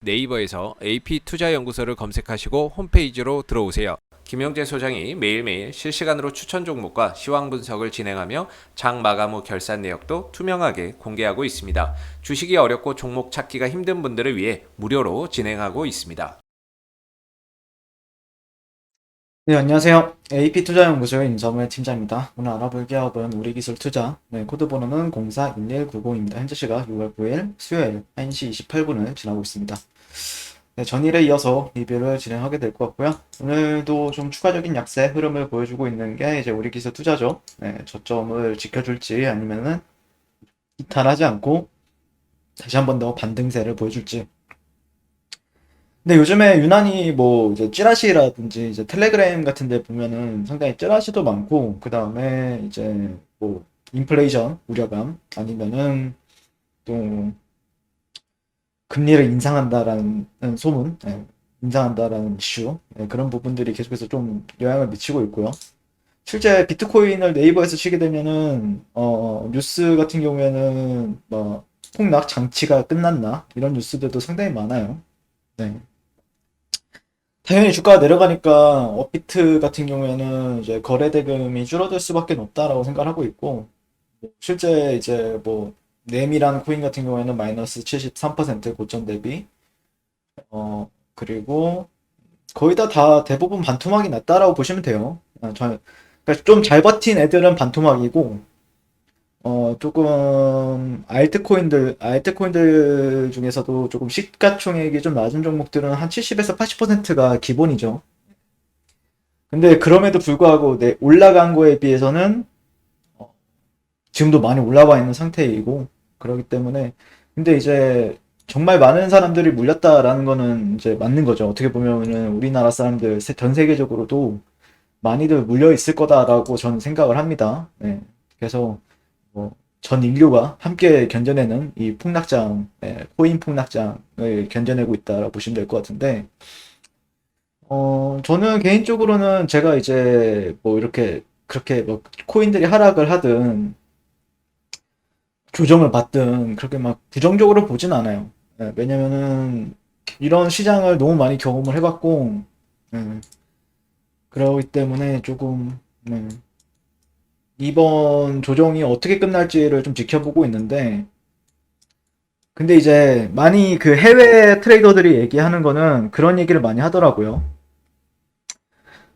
네이버에서 AP투자연구소를 검색하시고 홈페이지로 들어오세요. 김영재 소장이 매일매일 실시간으로 추천 종목과 시황 분석을 진행하며 장 마감 후 결산 내역도 투명하게 공개하고 있습니다. 주식이 어렵고 종목 찾기가 힘든 분들을 위해 무료로 진행하고 있습니다. 네, 안녕하세요. AP투자연구소의 임성을 팀장입니다. 오늘 알아볼 기업은 우리기술투자, 코드 번호는 041190입니다. 현재 시각 6월 9일 수요일 1시 28분을 지나고 있습니다. 네, 전일에 이어서 리뷰를 진행하게 될 것 같고요. 오늘도 좀 추가적인 약세 흐름을 보여주고 있는 게 이제 우리기술투자죠. 저점을 지켜줄지 아니면은 이탈하지 않고 다시 한 번 더 반등세를 보여줄지. 근데 요즘에 유난히 뭐 이제 찌라시라든지 이제 텔레그램 같은 데 보면은 상당히 찌라시도 많고, 그 다음에 이제 뭐 인플레이션 우려감 아니면은 또 금리를 인상한다라는 소문, 인상한다라는 이슈, 그런 부분들이 계속해서 좀 영향을 미치고 있고요. 실제 비트코인을 네이버에서 치게 되면은 뉴스 같은 경우에는 뭐 폭락 장치가 끝났나 이런 뉴스들도 상당히 많아요. 네. 당연히 주가가 내려가니까 업비트 같은 경우에는 이제 거래 대금이 줄어들 수밖에 없다라고 생각을 하고 있고, 실제 이제 뭐 네미라는 코인 같은 경우에는 마이너스 73% 고점 대비, 그리고 거의 다 대부분 반토막이 났다라고 보시면 돼요. 그러니까 좀 잘 버틴 애들은 반토막이고, 조금 알트코인들 중에서도 조금 시가총액이 좀 낮은 종목들은 한 70에서 80%가 기본이죠. 근데 그럼에도 불구하고 올라간 거에 비해서는 지금도 많이 올라와 있는 상태이고, 그렇기 때문에. 근데 이제 정말 많은 사람들이 물렸다라는 거는 이제 맞는 거죠. 어떻게 보면은 우리나라 사람들 전 세계적으로도 많이들 물려 있을 거다라고 저는 생각을 합니다. 네. 그래서 뭐 전 인류가 함께 견뎌내는 이 폭락장, 코인 폭락장을 견뎌내고 있다라고 보시면 될 것 같은데, 저는 개인적으로는 제가 이제 뭐 이렇게 그렇게 뭐 코인들이 하락을 하든 조정을 받든 그렇게 막 부정적으로 보진 않아요. 왜냐면은 이런 시장을 너무 많이 경험을 해봤고, 예, 그러기 때문에 조금, 이번 조정이 어떻게 끝날지를 좀 지켜보고 있는데, 근데 이제 많이 그 해외 트레이더들이 얘기하는 거는 그런 얘기를 많이 하더라고요.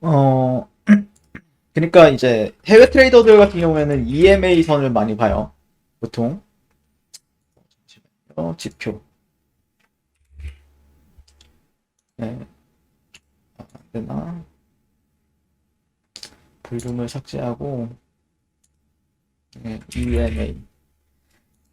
어, 그러니까 이제 해외 트레이더들 같은 경우에는 EMA 선을 많이 봐요. 보통. 지표. 네, 안 되나? 볼륨을 삭제하고, EMA.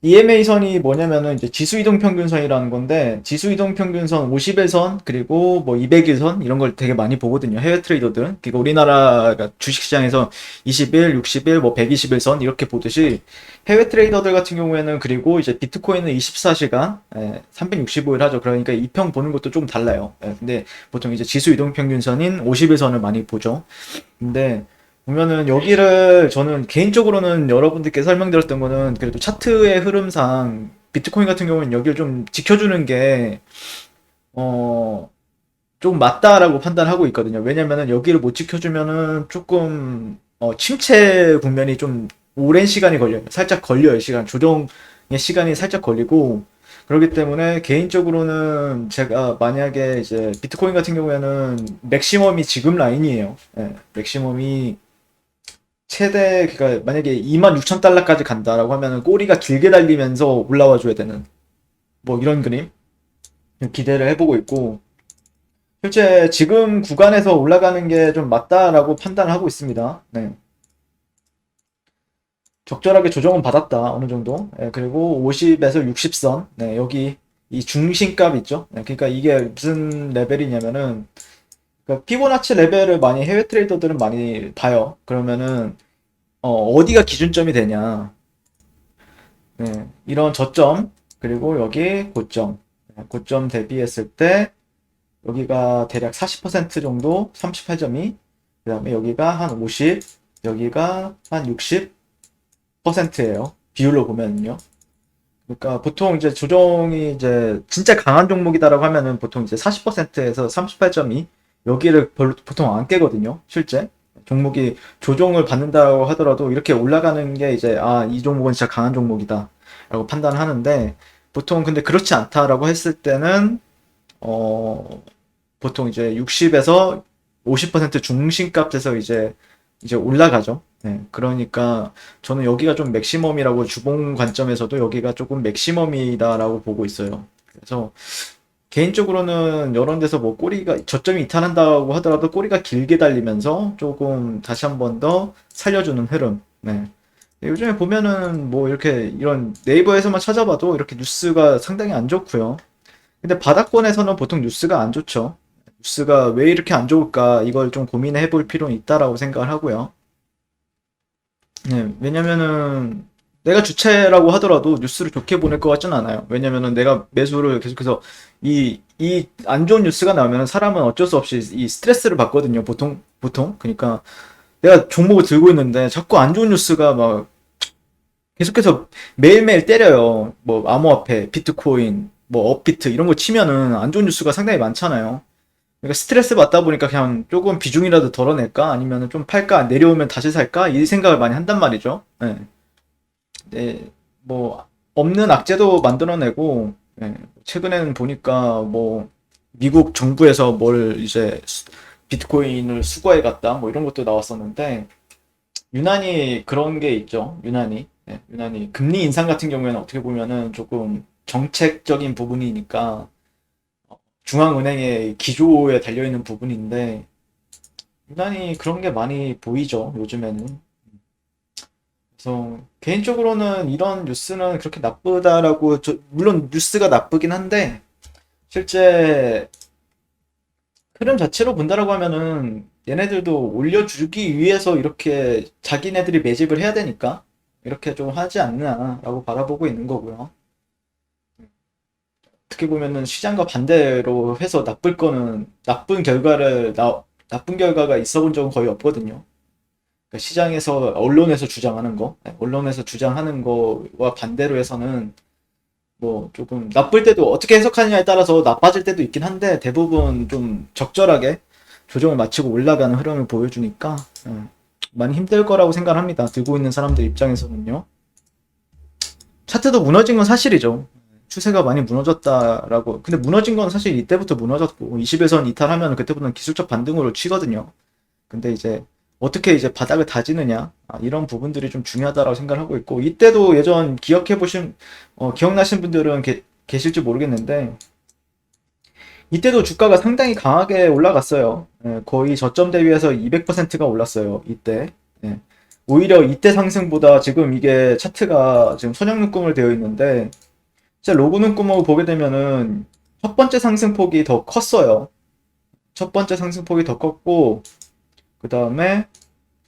EMA 선이 뭐냐면은 이제 지수이동평균선이라는 건데, 지수이동평균선 50일선 그리고 뭐 200일선 이런 걸 되게 많이 보거든요. 해외 트레이더들은. 그러니까 우리나라가 주식시장에서 20일, 60일, 뭐 120일선 이렇게 보듯이 해외 트레이더들 같은 경우에는, 그리고 이제 비트코인은 24시간 365일 하죠. 그러니까 이 평 보는 것도 조금 달라요. 근데 보통 이제 지수이동평균선인 50일선을 많이 보죠. 근데 보면은 여기를 저는 개인적으로는 여러분들께 설명드렸던 거는, 그래도 차트의 흐름상 비트코인 같은 경우는 여기를 좀 지켜주는 게 어, 좀 맞다라고 판단하고 있거든요. 왜냐면은 여기를 못 지켜주면은 조금 침체 국면이 좀 오랜 시간이 걸려요. 살짝 걸려요. 조정의 시간이 살짝 걸리고, 그렇기 때문에 개인적으로는 제가 만약에 이제 비트코인 같은 경우에는 맥시멈이 지금 라인이에요. 맥시멈이 최대, 그러니까 만약에 26,000달러까지 간다라고 하면은 꼬리가 길게 달리면서 올라와 줘야 되는 뭐 이런 그림 기대를 해보고 있고, 실제 지금 구간에서 올라가는 게 좀 맞다라고 판단을 하고 있습니다. 네. 적절하게 조정은 받았다 어느 정도. 그리고 50에서 60선, 여기 이 중심값 있죠. 그러니까 이게 무슨 레벨이냐면은, 그러니까 피보나치 레벨을 많이 해외 트레이더들은 많이 봐요. 그러면은 어디가 기준점이 되냐. 이런 저점, 그리고 여기 고점. 고점 대비했을 때, 여기가 대략 40% 정도, 38점이, 그 다음에 여기가 한 50, 여기가 한 60%예요. 비율로 보면요. 그러니까 보통 이제 조정이 이제 진짜 강한 종목이다라고 하면은 보통 이제 40%에서 38.2 여기를 보통 안 깨거든요. 실제 종목이 조정을 받는다고 하더라도 이렇게 올라가는 게 이제 아, 이 종목은 진짜 강한 종목이다라고 판단하는데 보통 근데 그렇지 않다라고 했을 때는 어 보통 이제 60에서 50% 중심값에서 이제 올라가죠. 네, 그러니까 저는 여기가 좀 맥시멈이라고 주봉 관점에서도 여기가 조금 맥시멈이다라고 보고 있어요. 그래서 개인적으로는 이런 데서 뭐 꼬리가 저점이 이탈한다고 하더라도 꼬리가 길게 달리면서 조금 다시 한 번 더 살려주는 흐름. 네. 요즘에 보면은 뭐 이렇게 이런 네이버에서만 찾아봐도 이렇게 뉴스가 상당히 안 좋고요. 근데 바닥권에서는 보통 뉴스가 안 좋죠. 뉴스가 왜 이렇게 안 좋을까 이걸 좀 고민해 볼 필요는 있다라고 생각을 하고요. 네, 왜냐면은 내가 주체라고 하더라도 뉴스를 좋게 보낼 것 같진 않아요. 왜냐면은 내가 매수를 계속해서 이 안 좋은 뉴스가 나오면은 사람은 어쩔 수 없이 이 스트레스를 받거든요. 보통. 그러니까 내가 종목을 들고 있는데 자꾸 안 좋은 뉴스가 막 계속해서 매일매일 때려요. 뭐 암호화폐, 비트코인, 뭐 업비트 이런 거 치면은 안 좋은 뉴스가 상당히 많잖아요. 그러니까 스트레스 받다 보니까 그냥 조금 비중이라도 덜어낼까? 아니면은 좀 팔까? 내려오면 다시 살까? 이 생각을 많이 한단 말이죠. 네. 네, 뭐, 없는 악재도 만들어내고, 네, 최근에는 보니까 뭐, 미국 정부에서 뭘 이제 비트코인을 수거해 갔다, 뭐 이런 것도 나왔었는데, 유난히 그런 게 있죠. 유난히. 네, 유난히. 금리 인상 같은 경우에는 어떻게 보면은 조금 정책적인 부분이니까, 중앙은행의 기조에 달려있는 부분인데, 유난히 그런 게 많이 보이죠, 요즘에는. 그래서, 개인적으로는 이런 뉴스는 그렇게 나쁘다라고, 물론 뉴스가 나쁘긴 한데, 실제 흐름 자체로 본다라고 하면은, 얘네들도 올려주기 위해서 이렇게 자기네들이 매집을 해야 되니까, 이렇게 좀 하지 않나라고 바라보고 있는 거고요. 어떻게 보면은 시장과 반대로 해서 나쁜 결과가 있어 본 적은 거의 없거든요. 그러니까 시장에서 언론에서 주장하는 거, 네, 언론에서 주장하는 거와 반대로 해서는 뭐 조금 나쁠 때도 어떻게 해석하느냐에 따라서 나빠질 때도 있긴 한데 대부분 좀 적절하게 조정을 마치고 올라가는 흐름을 보여주니까 많이 힘들 거라고 생각합니다. 들고 있는 사람들 입장에서는요. 차트도 무너진 건 사실이죠. 추세가 많이 무너졌다라고. 근데 무너진 건 사실 이때부터 무너졌고 20에선 이탈하면 그때부터는 기술적 반등으로 치거든요. 근데 이제 어떻게 이제 바닥을 다지느냐 이런 부분들이 좀 중요하다라고 생각을 하고 있고 이때도 예전 기억나신 분들은 계실지 모르겠는데 이때도 주가가 상당히 강하게 올라갔어요. 예, 거의 저점 대비해서 200%가 올랐어요. 이때. 예. 오히려 이때 상승보다 지금 이게 차트가 지금 선형묶음을 되어 있는데 진짜 로그 눈금을 보게 되면은 첫 번째 상승폭이 더 컸어요. 첫 번째 상승폭이 더 컸고 그 다음에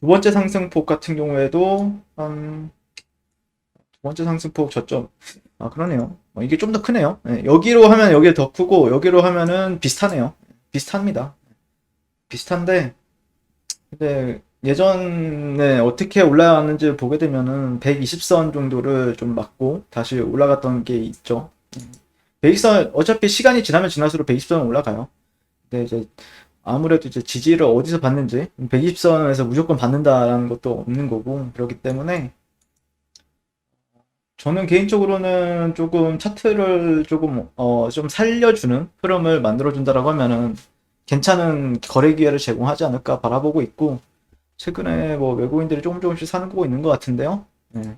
두 번째 상승폭 같은 경우에도 한 두 번째 상승폭 저점 그러네요. 이게 좀 더 크네요. 네, 여기로 하면 여기 더 크고 여기로 하면은 비슷하네요. 비슷합니다. 비슷한데 근데 예전에 어떻게 올라왔는지 보게 되면은 120선 정도를 좀 맞고 다시 올라갔던 게 있죠. 120선 어차피 시간이 지나면 지날수록 120선은 올라가요. 근데 이제 아무래도 이제 지지를 어디서 받는지 120선에서 무조건 받는다라는 것도 없는 거고 그렇기 때문에 저는 개인적으로는 조금 차트를 조금 좀 살려주는 흐름을 만들어준다라고 하면은 괜찮은 거래 기회를 제공하지 않을까 바라보고 있고 최근에 뭐 외국인들이 조금씩 사는 거 있는 것 같은데요. 네.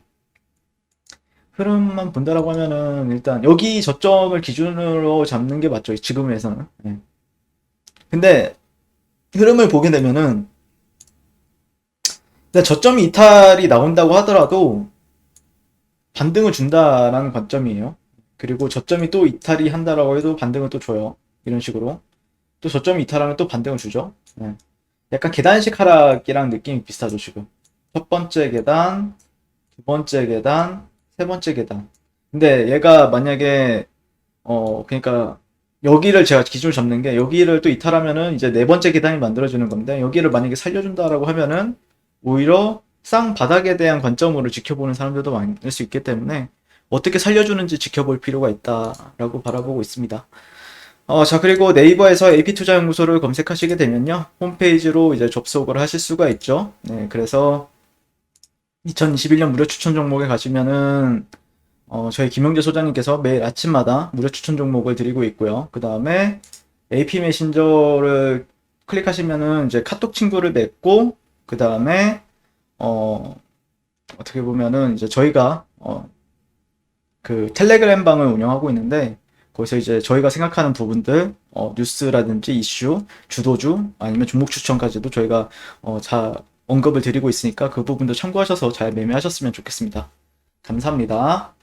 흐름만 본다라고 하면은 일단 여기 저점을 기준으로 잡는 게 맞죠. 지금에서는. 네. 근데 흐름을 보게 되면은 일단 저점 이탈이 나온다고 하더라도 반등을 준다라는 관점이에요. 그리고 저점이 또 이탈이 한다라고 해도 반등을 또 줘요. 이런 식으로. 또 저점이 이탈하면 또 반등을 주죠. 네. 약간 계단식 하락이랑 느낌이 비슷하죠, 지금. 첫 번째 계단, 두 번째 계단, 세 번째 계단. 근데 얘가 만약에, 그러니까, 여기를 제가 기준을 잡는 게, 여기를 또 이탈하면은 이제 네 번째 계단이 만들어지는 건데, 여기를 만약에 살려준다라고 하면은, 오히려 쌍바닥에 대한 관점으로 지켜보는 사람들도 많을 수 있기 때문에, 어떻게 살려주는지 지켜볼 필요가 있다라고 바라보고 있습니다. 자, 그리고 네이버에서 AP투자연구소를 검색하시게 되면요. 홈페이지로 이제 접속을 하실 수가 있죠. 네, 그래서 2021년 무료 추천 종목에 가시면은, 저희 김영재 소장님께서 매일 아침마다 무료 추천 종목을 드리고 있고요. 그 다음에 AP 메신저를 클릭하시면은 이제 카톡 친구를 맺고, 그 다음에, 어떻게 보면은 이제 저희가, 그 텔레그램 방을 운영하고 있는데, 거기서 이제 저희가 생각하는 부분들, 뉴스라든지 이슈, 주도주, 아니면 종목 추천까지도 저희가, 언급을 드리고 있으니까 그 부분도 참고하셔서 잘 매매하셨으면 좋겠습니다. 감사합니다.